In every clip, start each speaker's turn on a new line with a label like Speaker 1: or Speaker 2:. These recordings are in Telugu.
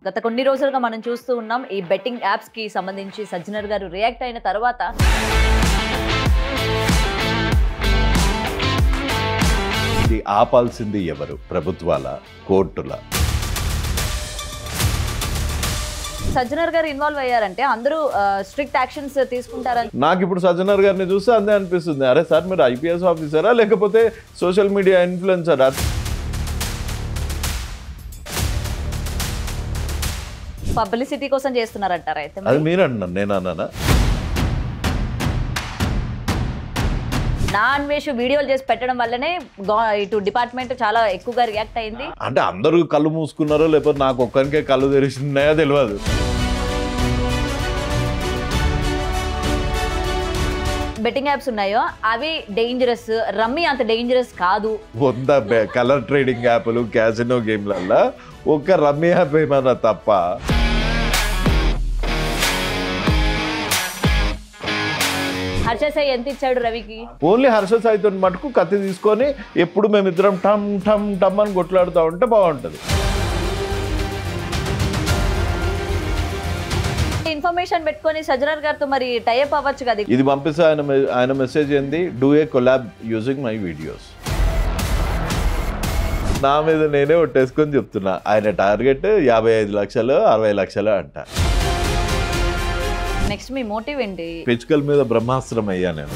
Speaker 1: గత కొన్ని రోజులుగా మనం చూస్తూ ఉన్నాం ఈ బెట్టింగ్ యాప్స్ కి సంబంధించి సజ్జనర్ గారు రియాక్ట్ అయిన తర్వాత
Speaker 2: ఇది ఆపాల్సింది ఎవరు? ప్రభుత్వాల, కోర్టుల?
Speaker 1: సజ్జనర్ గారు ఇన్వాల్వ్ అయ్యారంటే అందరూ స్ట్రిక్ట్ యాక్షన్స్ తీసుకుంటారని
Speaker 2: నాకు ఇప్పుడు సజ్జనర్ గారిని చూస్తే అంతే అనిపిస్తుంది. అరే సార్, మీరు ఐపీఎస్ ఆఫీసరా లేకపోతే సోషల్ మీడియా ఇన్ఫ్లుయెన్సరా?
Speaker 1: పబ్లిసిటీ కోసం చేస్తున్నారంటారా? అయితే
Speaker 2: అది మీరు అంటున్నారు, నేను అన్నానా?
Speaker 1: నా అన్వేష్ వీడియోలు చేసి పెట్టడం వల్లనే ఇటు డిపార్ట్మెంట్ చాలా ఎక్కువగా రియాక్ట్ అయింది.
Speaker 2: అంటే అందరూ కళ్ళు మూసుకున్నారో లేకపోతే నాకు ఒక్కరికే కళ్ళు తెరిచినాయో తెలియదు.
Speaker 1: బెట్టింగ్ యాప్స్ ఉన్నాయో అవి డేంజరస్, రమ్మీ అంత డేంజరస్ కాదు.
Speaker 2: 100 కలర్ ట్రేడింగ్ యాప్లు, క్యాసినో గేమ్లల్లో ఒక్క రమ్మీ యాప్ ఏమన్నా తప్ప.
Speaker 1: హర్ష సాయి ఎంత ఇచ్చాడు రవికి?
Speaker 2: ఓన్లీ హర్ష సాయితో మటుకు కత్తి తీసుకొని ఎప్పుడు మేమిద్దరం టమ్ టమ్ టమ్ అని కొట్లాడుతూ ఉంటే బాగుంటుంది.
Speaker 1: ఇన్ఫర్మేషన్ పెట్టుకొని సజ్జనర్ గారితో మరి టైఅప్ అవ్వచ్చు కదా.
Speaker 2: ఇది పంపిస్తే ఆయన మెసేజ్ ఏంది? Do a collab using my videos. నా మీద నేనే ఒట్టేసుకొని చెప్తున్నా, ఆయన టార్గెట్ 55 లక్షలు 60 లక్షలు అంట.
Speaker 1: నెక్స్ట్ మీ మోటివ్ ఏంటి?
Speaker 2: పిచ్చుకల మీద బ్రహ్మాస్త్రం అయ్యా నేను.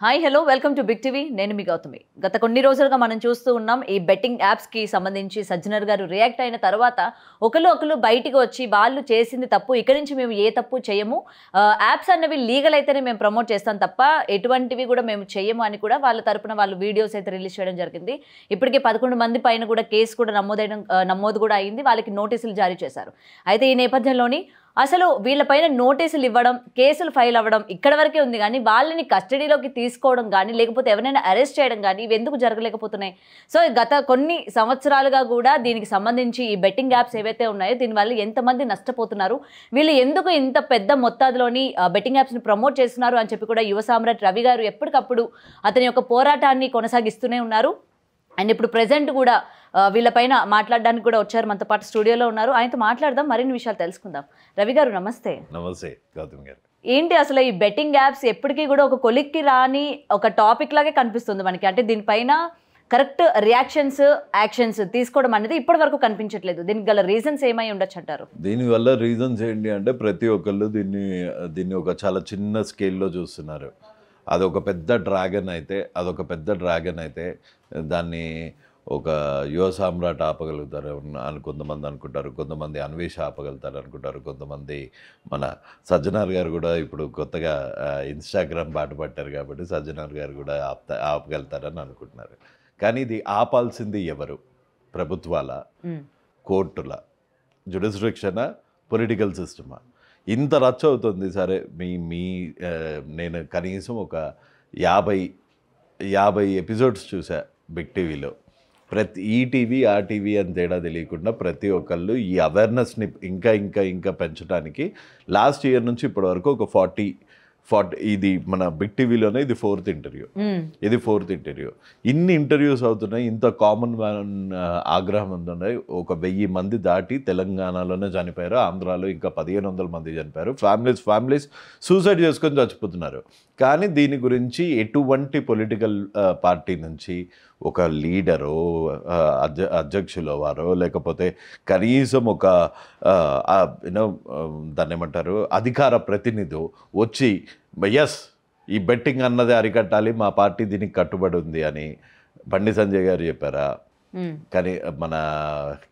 Speaker 1: Hi hello, welcome to big TV. నేను మీ గౌతమి. గత కొన్ని రోజులుగా మనం చూస్తూ ఉన్నాం ఈ బెట్టింగ్ యాప్స్కి సంబంధించి సజ్జనర్ గారు రియాక్ట్ అయిన తర్వాత ఒకరు బయటికి వచ్చి వాళ్ళు చేసింది తప్పు, ఇక్కడి నుంచి మేము ఏ తప్పు చేయము, యాప్స్ అన్నవి లీగల్ అయితేనే మేము ప్రమోట్ చేస్తాం తప్ప ఎటువంటివి కూడా మేము చేయము అని కూడా వాళ్ళ తరపున వాళ్ళు వీడియోస్ అయితే రిలీజ్ చేయడం జరిగింది. ఇప్పటికే 11 మంది పైన కూడా కేసు కూడా నమోదు కూడా అయింది, వాళ్ళకి నోటీసులు జారీ చేశారు. అయితే ఈ నేపథ్యంలోని అసలు వీళ్ళపైన నోటీసులు ఇవ్వడం, కేసులు ఫైల్ అవ్వడం ఇక్కడ వరకే ఉంది కానీ వాళ్ళని కస్టడీలోకి తీసుకోవడం కానీ లేకపోతే ఎవరైనా అరెస్ట్ చేయడం కానీ ఇవి ఎందుకు జరగలేకపోతున్నాయి? సో గత కొన్ని సంవత్సరాలుగా కూడా దీనికి సంబంధించి ఈ బెట్టింగ్ యాప్స్ ఏవైతే ఉన్నాయో దీనివల్ల ఎంతమంది నష్టపోతున్నారు, వీళ్ళు ఎందుకు ఇంత పెద్ద మొత్తాల్లోని బెట్టింగ్ యాప్స్ని ప్రమోట్ చేస్తున్నారు అని చెప్పి కూడా యువ సామ్రాట్ రవి గారు ఎప్పటికప్పుడు అతని యొక్క పోరాటాన్ని కొనసాగిస్తూనే ఉన్నారు. అండ్ ఇప్పుడు ప్రెజెంట్ కూడా వీళ్ళపైన మాట్లాడడానికి కూడా వచ్చారు, మనతో పాటు స్టూడియోలో ఉన్నారు. ఆయనతో మాట్లాడదాం, మరిన్ని విషయాలు తెలుసుకుందాం. రవి గారు నమస్తే.
Speaker 2: నమస్తే గౌతమ్ గారు.
Speaker 1: ఏంటి అసలు ఈ బెట్టింగ్ యాప్స్ ఎప్పటికీ కూడా ఒక కొలిక్కి రాని ఒక టాపిక్ లాగే కనిపిస్తుంది మనకి. అంటే దీనిపైన కరెక్ట్ రియాక్షన్స్, యాక్షన్స్ తీసుకోవడం అనేది ఇప్పటి వరకు కనిపించట్లేదు. దీనికి గల రీజన్స్ ఏమై ఉండొచ్చు అంటారు?
Speaker 2: దీనివల్ల రీజన్స్ ఏంటి అంటే ప్రతి ఒక్కళ్ళు దీన్ని ఒక చాలా చిన్న స్కేల్లో చూస్తున్నారు. అదొక పెద్ద డ్రాగన్ అయితే దాన్ని ఒక యువ సామ్రాట్ ఆపగలుగుతారు అని కొంతమంది అనుకుంటారు, కొంతమంది అన్వేష ఆపగలుగుతారు అనుకుంటారు, కొంతమంది మన సజ్జనర్ గారు కూడా ఇప్పుడు కొత్తగా ఇన్స్టాగ్రామ్ బాట పట్టారు కాబట్టి సజ్జనర్ గారు కూడా ఆపగలుగుతారని అనుకుంటున్నారు. కానీ ఇది ఆపాల్సింది ఎవరు? ప్రభుత్వాల, కోర్టుల, జ్యుడిస్డిక్షనా, పొలిటికల్ సిస్టమా? ఇంత రచ్చ అవుతుంది. సరే, నేను కనీసం ఒక 50 ఎపిసోడ్స్ చూసా బిగ్ టీవీలో. ప్రతి ఈటీవీ ఆ టీవీ అని తేడా తెలియకుండా ప్రతి ఒక్కళ్ళు ఈ అవేర్నెస్ని ఇంకా పెంచడానికి లాస్ట్ ఇయర్ నుంచి ఇప్పటి వరకు ఒక 40 ఇది మన బిగ్ టీవీలోనే ఇది 4th ఇంటర్వ్యూ. ఇన్ని ఇంటర్వ్యూస్ అవుతున్నాయి, ఇంత కామన్ మ్యాన్ ఆగ్రహం ఉన్నాయి. ఒక 1000 మంది దాటి తెలంగాణలోనే చనిపోయారు, ఆంధ్రాలో ఇంకా 1500 మంది చనిపోయారు. ఫ్యామిలీస్ సూసైడ్ చేసుకొని చచ్చిపోతున్నారు. కానీ దీని గురించి ఎటువంటి పొలిటికల్ పార్టీ నుంచి ఒక లీడరో, అధ్యక్షుల వారో, లేకపోతే కనీసం ఒక దాన్ని ఏమంటారు అధికార ప్రతినిధి వచ్చి ఎస్ ఈ బెట్టింగ్ అన్నది అరికట్టాలి, మా పార్టీ దీనికి కట్టుబడి ఉంది అని బండి సంజయ్ గారు చెప్పారా? కానీ మన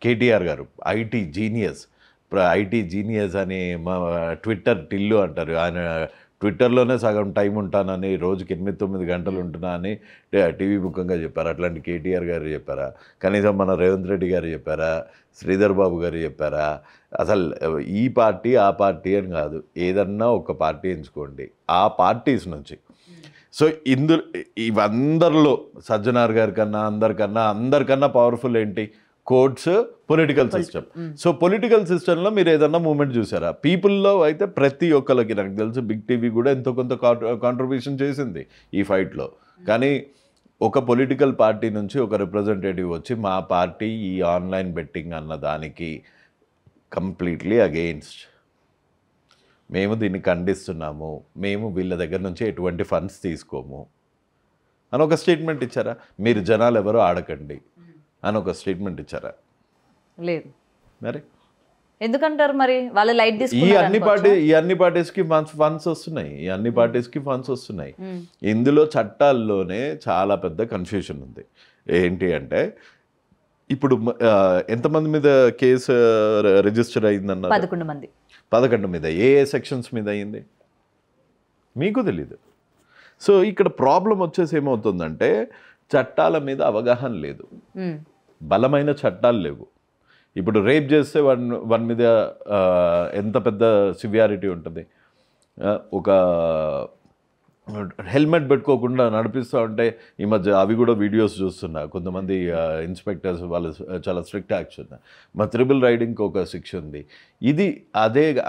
Speaker 2: కేటీఆర్ గారు ఐటీ జీనియస్ అని మా ట్విట్టర్ టిల్లు అంటారు, ఆయన ట్విట్టర్లోనే సగం టైం ఉంటానని, రోజుకి 8-9 గంటలు ఉంటున్నా అని టీవీ ముఖంగా చెప్పారు. అట్లాంటి కేటీఆర్ గారు చెప్పారా? కనీసం మన రేవంత్ రెడ్డి గారు చెప్పారా? శ్రీధర్ బాబు గారు చెప్పారా? అసలు ఈ పార్టీ ఆ పార్టీ అని కాదు, ఏదన్నా ఒక పార్టీ ఎంచుకోండి ఆ పార్టీస్ నుంచి. సో ఇవందరిలో సజ్జనార్ గారి కన్నా అందరికన్నా పవర్ఫుల్ ఏంటి? Courts, political system. So political సిస్టంలో మీరు ఏదన్నా మూమెంట్ చూసారా? పీపుల్లో అయితే ప్రతి ఒక్కరికి, నాకు తెలిసి బిగ్ టీవీ కూడా ఎంతో కొంత కాంట్రిబ్యూషన్ చేసింది ఈ ఫైట్లో. కానీ ఒక పొలిటికల్ పార్టీ నుంచి ఒక రిప్రజెంటేటివ్ వచ్చి మా పార్టీ ఈ ఆన్లైన్ బెట్టింగ్ అన్న దానికి కంప్లీట్లీ అగెయిన్స్ట్, మేము దీన్ని ఖండిస్తున్నాము, మేము వీళ్ళ దగ్గర నుంచి ఎటువంటి ఫండ్స్ తీసుకోము అని ఒక స్టేట్మెంట్ ఇచ్చారా? మీరు జనాలు ఎవరో ఆడకండి అని ఒక స్టేట్మెంట్ ఇచ్చారా?
Speaker 1: లేదు.
Speaker 2: మరి
Speaker 1: ఎందుకంటారు మరి? వాళ్ళు లైట్
Speaker 2: ఈ
Speaker 1: తీసుకున్నారు.
Speaker 2: అన్ని పార్టీస్కి ఫండ్స్ వస్తున్నాయి, ఈ అన్ని పార్టీస్కి ఫండ్స్ వస్తున్నాయి. ఇందులో చట్టాల్లోనే చాలా పెద్ద కన్ఫ్యూషన్ ఉంది. ఏంటి అంటే ఇప్పుడు ఎంతమంది మీద కేసు రిజిస్టర్ అయిందన్న?
Speaker 1: 11 మంది.
Speaker 2: 11 మీద. ఏ సెక్షన్స్ మీద అయింది మీకు తెలీదు. సో ఇక్కడ ప్రాబ్లం వచ్చేసి ఏమవుతుందంటే చట్టాల మీద అవగాహన లేదు, బలమైన చట్టాలు లేవు. ఇప్పుడు రేప్ చేస్తే వన్ మీద ఎంత పెద్ద సివియారిటీ ఉంటుంది. ఒక హెల్మెట్ పెట్టుకోకుండా నడిపిస్తూ ఉంటే ఈ మధ్య అవి కూడా వీడియోస్ చూస్తున్నా, కొంతమంది ఇన్స్పెక్టర్స్ వాళ్ళు చాలా స్ట్రిక్ట్ యాక్షన్. మా త్రిబుల్ రైడింగ్కి ఒక శిక్ష ఉంది. ఇది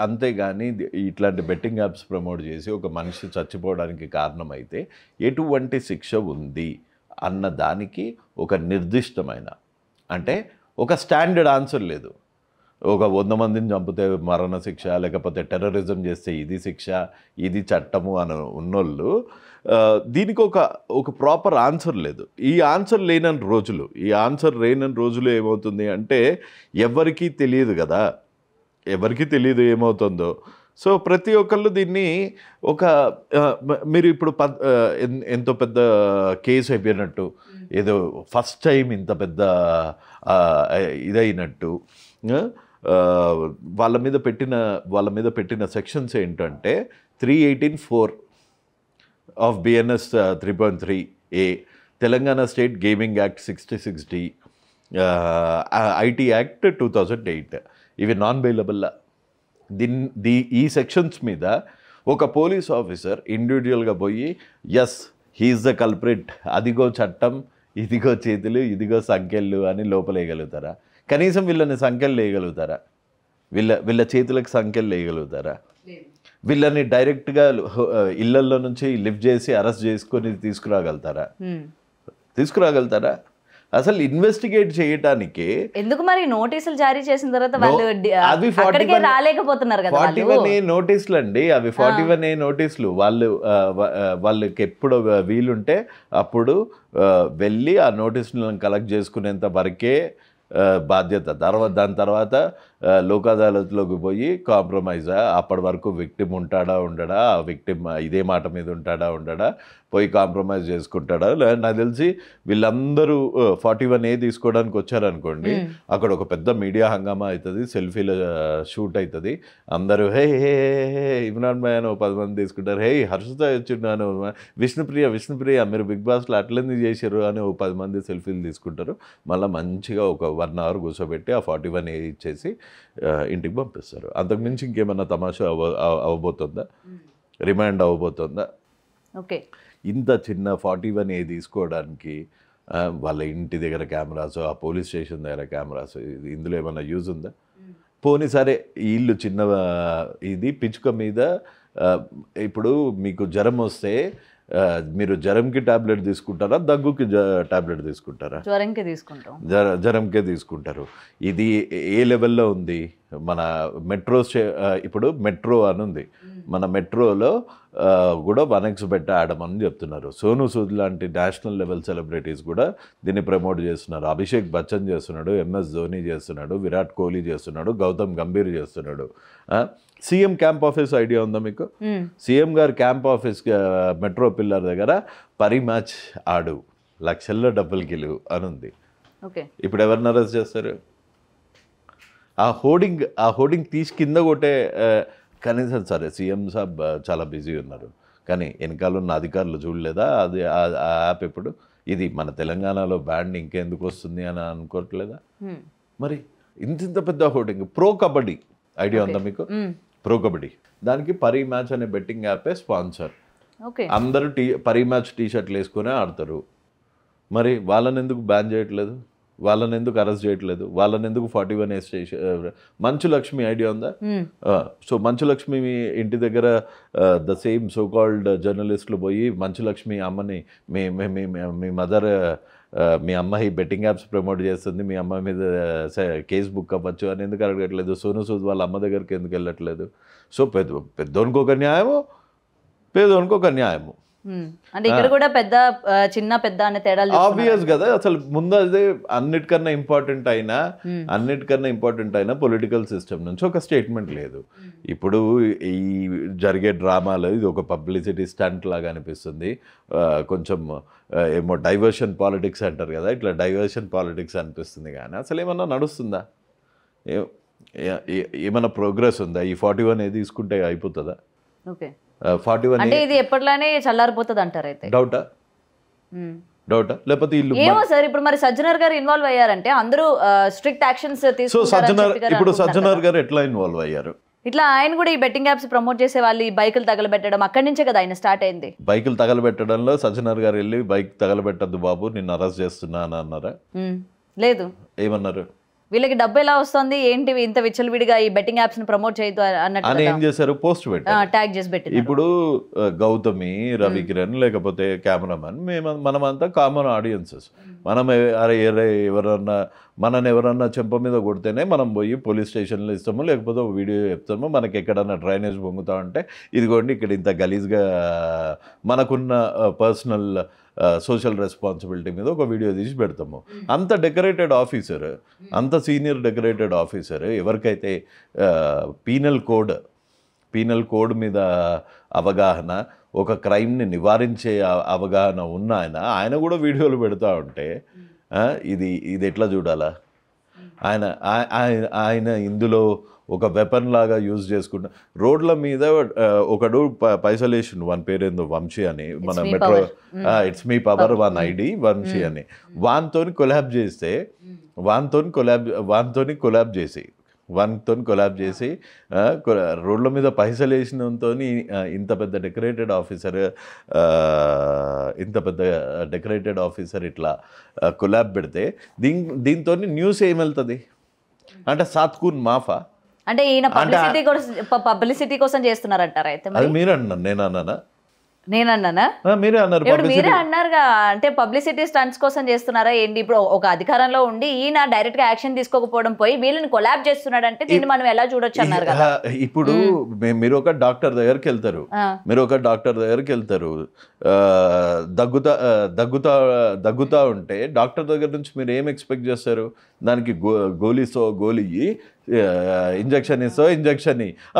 Speaker 2: అంతేగాని ఇట్లాంటి బెట్టింగ్ యాప్స్ ప్రమోట్ చేసి ఒక మనిషి చచ్చిపోవడానికి కారణమైతే ఎటువంటి శిక్ష ఉంది అన్న దానికి ఒక నిర్దిష్టమైన, అంటే ఒక స్టాండర్డ్ ఆన్సర్ లేదు. ఒక 100 మందిని చంపితే మరణ శిక్ష, లేకపోతే టెర్రరిజం చేస్తే ఇది శిక్ష, ఇది చట్టము అని ఉన్నోళ్ళు, దీనికి ఒక ప్రాపర్ ఆన్సర్ లేదు. ఈ ఆన్సర్ లేనన్ని రోజులు ఏమవుతుంది అంటే ఎవరికీ తెలియదు కదా, ఎవరికీ తెలియదు ఏమవుతుందో. సో ప్రతి ఒక్కళ్ళు దీన్ని మీరు ఇప్పుడు ఎంతో పెద్ద కేసు అయిపోయినట్టు, ఏదో ఫస్ట్ టైం ఇంత పెద్ద ఇదైనట్టు వాళ్ళ మీద పెట్టిన సెక్షన్స్ ఏంటంటే 318(4) of BNS 3.3A, Telangana state gaming act 66D, IT act 2008. ఇవి నాన్ బెయిలబుల్. ఈ సెక్షన్స్ మీద ఒక పోలీస్ ఆఫీసర్ ఇండివిజువల్గా పోయి ఎస్ హీఈస్ ద కల్ప్రిట్, అదిగో చట్టం, ఇదిగో చేతులు, ఇదిగో సంఖ్యలు అని లోపలేయగలుగుతారా? కనీసం వీళ్ళని సంఖ్యలు వేయగలుగుతారా? వీళ్ళ చేతులకు సంఖ్యలు వేయగలుగుతారా? వీళ్ళని డైరెక్ట్గా ఇళ్లల్లో నుంచి లిఫ్ట్ చేసి అరెస్ట్ చేసుకొని తీసుకురాగలుగుతారా? అసలు ఇన్వెస్టిగేట్ చేయడానికి
Speaker 1: ఎందుకు మరి నోటీసులు జారీ చేసిన తర్వాత వాళ్ళు అక్కడికే రాలేకపోతున్నారు కదా?
Speaker 2: 41A నోటీసులు అండి అవి. 41A నోటీసులు వాళ్ళకి ఎప్పుడు వీలుంటే అప్పుడు వెళ్ళి ఆ నోటీసులను కలెక్ట్ చేసుకునేంత వరకే బాధ్యత. దాని తర్వాత లోక్ అదాలత్లోకి పోయి కాంప్రమైజా, అప్పటి వరకు విక్టిమ్ ఉంటాడా ఉండడా, ఆ విక్టిమ్ ఇదే మాట మీద ఉంటాడా ఉండడా, పోయి కాంప్రమైజ్ చేసుకుంటాడా. నాకు తెలిసి వీళ్ళందరూ 41A తీసుకోవడానికి వచ్చారనుకోండి, అక్కడ ఒక పెద్ద మీడియా హంగామా అవుతుంది, సెల్ఫీల షూట్ అవుతుంది, అందరూ హే హే హే ఇమ్రాన్ భాయ్ అని 10 మంది తీసుకుంటారు, హే హర్షిత వచ్చిన్నాను, విష్ణుప్రియ మీరు బిగ్ బాస్లో అట్లెందుకు చేశారు అని 10 మంది సెల్ఫీలు తీసుకుంటారు. మళ్ళీ మంచిగా ఒక 1 అవర్ కూర్చోబెట్టి ఆ 41A ఇచ్చేసి ఇంటికి పంపిస్తారు. అంతకుమించి ఇంకేమన్నా తమాషా అవ్వబోతుందా? రిమాండ్ అవ్వబోతుందా?
Speaker 1: ఓకే. ఇంత
Speaker 2: చిన్న 41A తీసుకోవడానికి వాళ్ళ ఇంటి దగ్గర కెమెరాస్, ఆ పోలీస్ స్టేషన్ దగ్గర కెమెరాస్, ఇందులో ఏమైనా యూజ్ ఉందా? పోనీ సరే ఇల్లు చిన్న ఇది పిచ్చుక మీద ఇప్పుడు మీకు జ్వరం వస్తే మీరు జ్వరంకి టాబ్లెట్ తీసుకుంటారా, దగ్గుకి టాబ్లెట్ తీసుకుంటారా? జ్వరంకే తీసుకుంటారు. ఇది ఏ లెవెల్లో ఉంది? మన ఇప్పుడు మెట్రో అని ఉంది, మన మెట్రోలో కూడా 1x బెట్ ఆడమని చెప్తున్నారు. సోను సూద్ లాంటి నేషనల్ లెవెల్ సెలబ్రిటీస్ కూడా దీన్ని ప్రమోట్ చేస్తున్నారు. అభిషేక్ బచ్చన్ చేస్తున్నాడు, MS ధోని చేస్తున్నాడు, విరాట్ కోహ్లీ చేస్తున్నాడు, గౌతమ్ గంభీర్ చేస్తున్నాడు. సీఎం క్యాంప్ ఆఫీస్ ఐడియా ఉందా మీకు? సీఎం గారు క్యాంప్ ఆఫీస్ మెట్రో పిల్లర్ దగ్గర పరి మ్యాచ్ ఆడు, లక్షల్లో డబ్బులు గెలువు అని ఉంది. ఇప్పుడు ఎవరిని అరెస్ట్ చేస్తారు? ఆ హోర్డింగ్ తీసి కింద కొట్టే కనీసం సరే సీఎం సాబ్ చాలా బిజీ ఉన్నారు, కానీ వెనకాల ఉన్న అధికారులు చూడలేదా అది ఆ యాప్? ఎప్పుడు ఇది మన తెలంగాణలో బ్యాండ్ ఇంకెందుకు వస్తుంది అని అనుకోవట్లేదా? మరి ఇంత పెద్ద హోర్డింగ్. ప్రో కబడ్డీ ఐడియా ఉందా మీకు? ప్రో కబడ్డీ దానికి పరి మ్యాచ్ అనే బెట్టింగ్ యాపే స్పాన్సర్. అందరూ పరి మ్యాచ్ టీషర్ట్లు వేసుకునే ఆడతారు. మరి వాళ్ళని ఎందుకు బ్యాన్ చేయట్లేదు? వాళ్ళని ఎందుకు అరెస్ట్ చేయట్లేదు, వాళ్ళని ఎందుకు 41A మంచు లక్ష్మి ఐడియా ఉందా? సో మంచు లక్ష్మి ఇంటి దగ్గర ద సేమ్ సో కాల్డ్ జర్నలిస్టులు పోయి మంచు లక్ష్మి అమ్మని మీ మదర్ మీ అమ్మాయి బెట్టింగ్ యాప్స్ ప్రమోట్ చేస్తుంది, మీ అమ్మాయి మీద కేసు బుక్ అవ్వచ్చు అని ఎందుకు అడగట్లేదు? సోను సూద్ వాళ్ళ అమ్మ దగ్గరికి ఎందుకు వెళ్ళట్లేదు? సో పెద్దోనికి ఒక న్యాయము, పేదోనికి ఒక న్యాయము.
Speaker 1: అంటే ఇక్కడ కూడా పెద్ద చిన్న పెద్ద అనే తేడాలు
Speaker 2: ఆబ్వియస్ కదా. అసలు ముందు అదే అన్నిటికన్నా ఇంపార్టెంట్ అయినా పొలిటికల్ సిస్టమ్ నుంచి ఒక స్టేట్మెంట్ లేదు. ఇప్పుడు ఈ జరిగే డ్రామాలో ఇది ఒక పబ్లిసిటీ స్టంట్ లాగా అనిపిస్తుంది. కొంచెం ఏమో డైవర్షన్ పాలిటిక్స్ అంటారు కదా, ఇట్లా డైవర్షన్ పాలిటిక్స్ అనిపిస్తుంది. కానీ అసలు ఏమన్నా నడుస్తుందా? ఏమన్నా ప్రోగ్రెస్ ఉందా? ఈ 41A తీసుకుంటే అయిపోతుందా?
Speaker 1: ఓకే,
Speaker 2: 41
Speaker 1: అంటే ఇది ఎప్పటిలానే చల్లారిపోతుంది అంటారు అయితే?
Speaker 2: డౌటా లేకపోతే ఇల్లు
Speaker 1: ఏమో సార్. ఇప్పుడు మరి సజ్జనర్ గారు ఇన్వాల్వ్ అయ్యారంటే అందరూ స్ట్రిక్ట్ యాక్షన్స్
Speaker 2: ఇప్పుడు సజ్జనర్ గారు ఎట్లా ఇన్వాల్వ్ అయ్యారు?
Speaker 1: ఇట్లా ఆయన కూడా ఈ బెట్టింగ్ యాప్స్ ప్రమోట్ చేసే వాళ్ళు ఈ బైకులు తగలబెట్టడం అక్కడి నుంచే కదా ఆయన స్టార్ట్ అయింది.
Speaker 2: బైకులు తగలబెట్టడంలో సజ్జనర్ గారు వెళ్ళి బైక్ తగలబెట్టద్దు బాబు, నిన్ను అరెస్ట్ చేస్తున్నా అని అన్నారా?
Speaker 1: లేదు.
Speaker 2: ఏమన్నారు?
Speaker 1: వీళ్ళకి డబ్బు ఎలా వస్తుంది ఏంటి ఇంత విచ్చలవిడిగా ఈ బెట్టింగ్ యాప్స్ ని ప్రమోట్ చేయదు అన్నట్టు
Speaker 2: ఏం చేశారు? పోస్ట్ పెట్టారు,
Speaker 1: ట్యాగ్ చేసి పెట్టి.
Speaker 2: ఇప్పుడు గౌతమి, రవికిరణ్ లేకపోతే కెమెరామెన్ మనమంతా కామన్ ఆడియన్సెస్. మనం ఎవరన్నా చెంప మీద కొడితేనే మనం పోయి పోలీస్ స్టేషన్లో ఇస్తాము, లేకపోతే ఒక వీడియో చెప్తాము. మనకి ఎక్కడన్నా డ్రైనేజ్ పొంగుతా ఉంటే ఇదిగోండి ఇక్కడ ఇంత గలీజ్గా మనకున్న పర్సనల్ సోషల్ రెస్పాన్సిబిలిటీ మీద ఒక వీడియో తీసి పెడతాము. అంత డెకరేటెడ్ ఆఫీసర్, అంత సీనియర్ డెకరేటెడ్ ఆఫీసర్, ఎవరికైతే పీనల్ కోడ్ మీద అవగాహన, ఒక క్రైమ్ని నివారించే అవగాహన ఉన్న ఆయన కూడా వీడియోలు పెడతా ఉంటే ఇది ఎట్లా చూడాలా? ఆయన ఇందులో ఒక వెపన్ లాగా యూజ్ చేసుకుంటా రోడ్ల మీద ఒకడు పైసలు వేసిండు, వాని పేరేందో వంశీ అని, మన metro it's me power 1 ID Vamsi అని, వాన్తోని కొలాబ్ చేసి రోడ్ల మీద పైసలు వేసినంతో ఇంత పెద్ద డెకరేటెడ్ ఆఫీసర్ ఇట్లా కొలాబ్ పెడితే దీంతో న్యూస్ ఏమెళ్తుంది అంటే సాత్కూన్ మాఫా
Speaker 1: అంటే ఈయన పబ్లిసిటీ కోసం చేస్తున్నారంటారా అయితే?
Speaker 2: అది మీరు అన్నారు, నేనన్నానా? మీరే అన్నారు.
Speaker 1: మీరే అన్నారుగా, అంటే పబ్లిసిటీ స్టంట్స్ కోసం చేస్తున్నారా ఏంటి? ఇప్పుడు ఒక అధికారంలో ఉండి ఈయన డైరెక్ట్ గా యాక్షన్ తీసుకోకపోవడం పోయి వీళ్ళని కొలాబ్ చేస్తున్నాడంటే దీన్ని మనం ఎలా చూడొచ్చు అన్నారు కదా.
Speaker 2: ఇప్పుడు మీరు ఒక డాక్టర్ దగ్గరికి వెళ్తారు, దగ్గుతా ఉంటే డాక్టర్ దగ్గర నుంచి మీరు ఏం ఎక్స్పెక్ట్ చేస్తారు? దానికి గోలీ ఇంజక్షన్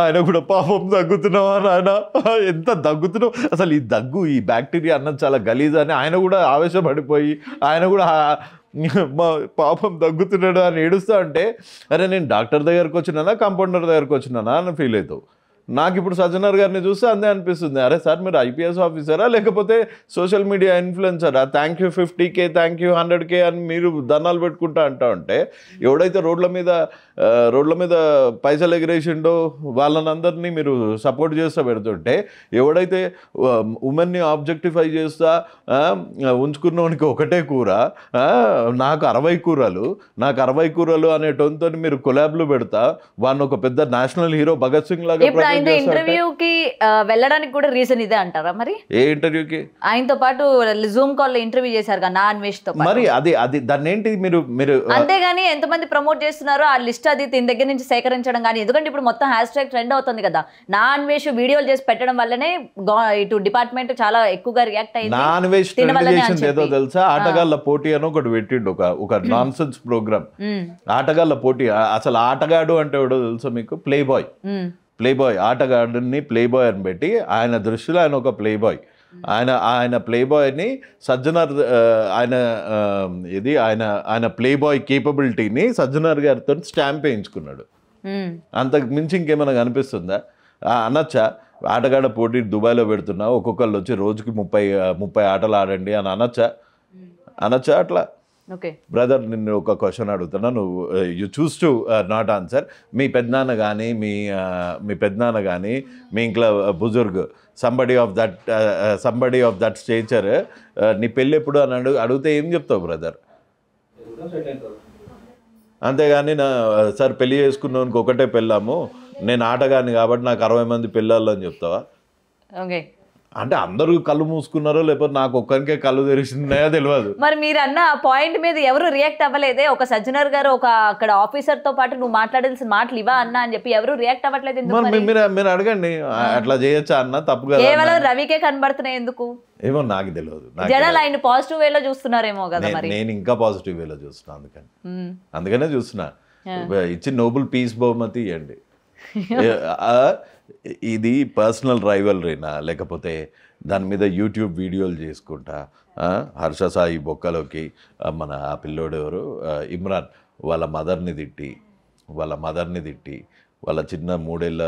Speaker 2: ఆయన కూడా పాపం దగ్గుతున్నావా నాయన, ఎంత దగ్గుతున్నావు, అసలు ఈ దగ్గు ఈ బ్యాక్టీరియా అన్నది చాలా గలీజ్ అని ఆయన కూడా ఆవేశపడిపోయి ఆయన కూడా పాపం దగ్గుతున్నాడు అని ఏడుస్తా అంటే, అరే నేను డాక్టర్ దగ్గరకు వచ్చినానా కంపౌండర్ దగ్గరకు వచ్చినానా అని ఫీల్ అవుతావు. నాకు ఇప్పుడు సజ్జనర్ గారిని చూస్తే అంతే అనిపిస్తుంది, అరే సార్ మీరు IPS ఆఫీసరా లేకపోతే సోషల్ మీడియా ఇన్ఫ్లుయెన్సరా? Thank you 50K, thank you 100K అని మీరు దండాలు పెట్టుకుంటా ఉంటే ఎవడైతే రోడ్ల మీద పైసలు ఎగిరేసిండో వాళ్ళనందరినీ మీరు సపోర్ట్ చేస్తూ పెడుతుంటే, ఎవడైతే ఉమెన్ని ఆబ్జెక్టిఫై చేస్తా ఉంచుకున్నవానికి ఒకటే కూర, నాకు 60 కూరలు అనే టోన్తో మీరు కొలాబ్లు పెడతా వాడిని ఒక పెద్ద నేషనల్ హీరో భగత్ సింగ్ లాగా
Speaker 1: ఇంటర్వ్యూకి వెళ్ళడానికి కూడా రీజన్ ఇదే అంటారా? మరి
Speaker 2: ఏ ఇంటర్వ్యూకి?
Speaker 1: ఆయనతో పాటు జూమ్ కాల్ లో ఇంటర్వ్యూ చేశారు కదా అన్వేష్ తో.
Speaker 2: మరి అది దాన్ని ఏంటి మీరు
Speaker 1: అంతేగాని ఎంతమంది ప్రమోట్ చేస్తున్నారో ఆ లిస్ట్ అది దీని దగ్గర నుంచి సేకరించడం కానీ, ఎందుకంటే ఇప్పుడు మొత్తం #, ట్రెండ్ అవుతుంది కదా. నా అన్వేష్ వీడియోలు చేసి పెట్టడం వల్లనే ఇటు డిపార్ట్మెంట్ చాలా ఎక్కువగా రియాక్ట్ అయింది.
Speaker 2: నా అన్వేష్ ఏదో తెలుసా? ఆటగాళ్ళ పోటీ అని ఒకటి పెట్టిండు, ఒక నాన్ సెన్స్ ప్రోగ్రామ్. ఆటగాళ్ళ పోటీ, అసలు ఆటగాడు అంటే ఎవడో తెలుసా మీకు? ప్లే బాయ్ ఆటగాడిని ప్లే బాయ్ అని పెట్టి ఆయన దృష్టిలో ఆయన ఒక ప్లే బాయ్. ఆయన ప్లే బాయ్ని సజ్జనర్ ఆయన ప్లే బాయ్ కేపబిలిటీని సజ్జనర్ గారితో స్టాంప్ వేయించుకున్నాడు. అంతకు మించి ఇంకేమైనా కనిపిస్తుందా? అనొచ్చా ఆటగాడ పోటీ దుబాయ్లో పెడుతున్నా ఒక్కొక్కళ్ళు వచ్చి రోజుకి 30 ఆటలు ఆడండి అని అనొచ్చా అట్లా? బ్రదర్ నిన్ను ఒక క్వశ్చన్ అడుగుతున్నా, నువ్వు you choose to not answer. మీ పెద్దనాన్న కానీ మీ ఇంట్లో బుజుర్గ్ సంబడి ఆఫ్ దట్ స్టేచర్ నీ పెళ్ళి ఎప్పుడు అని అడిగితే ఏం చెప్తావు బ్రదర్? అంతేగాని సార్ పెళ్లి చేసుకున్నానికి ఒకటే పెళ్ళాము, నేను ఆటగాని కాబట్టి నాకు 60 మంది పెళ్ళాలని చెప్తావా?
Speaker 1: ఓకే,
Speaker 2: అంటే అందరూ కళ్ళు మూసుకున్నారో లేకపోతే నాకు ఒక్కరికే కళ్ళు తెరిచినాయో తెలియదు.
Speaker 1: మరి మీరు అన్న ఆ పాయింట్ మీద ఎవరు రియాక్ట్ అవ్వలేదే? ఒక సజ్జనర్ గారు ఒక అక్కడ ఆఫీసర్ తో పాటు నువ్వు మాట్లాడాల్సిన మాటలు ఇవా అన్న అని చెప్పి ఎవరు రియాక్ట్ అవ్వట్లేదు ఎందుకు? మరి
Speaker 2: మీరు అడగండి, అట్లా చేయొచ్చా అన్న? తప్పు కదా.
Speaker 1: కేవలం రవికే కనబడుతున్నాయి ఎందుకు?
Speaker 2: ఏమో నాకు తెలియదు.
Speaker 1: జనాలు ఆయన పాజిటివ్ వేలో చూస్తున్నారేమో కదా. మరి
Speaker 2: నేను ఇంకా పాజిటివ్ వేలో చూస్తున్నా, అందుకనే చూస్తున్నా. ఇచ్చి నోబెల్ పీస్ బహుమతి ఇవ్వండి. ఇది పర్సనల్ రైవల్రీనా, లేకపోతే దాని మీద యూట్యూబ్ వీడియోలు చేసుకుంటా హర్ష సాయి బొక్కలోకి మన ఆ పిల్లోడు ఎవరు ఇమ్రాన్ వాళ్ళ మదర్ని తిట్టి వాళ్ళ చిన్న 3 ఏళ్ళ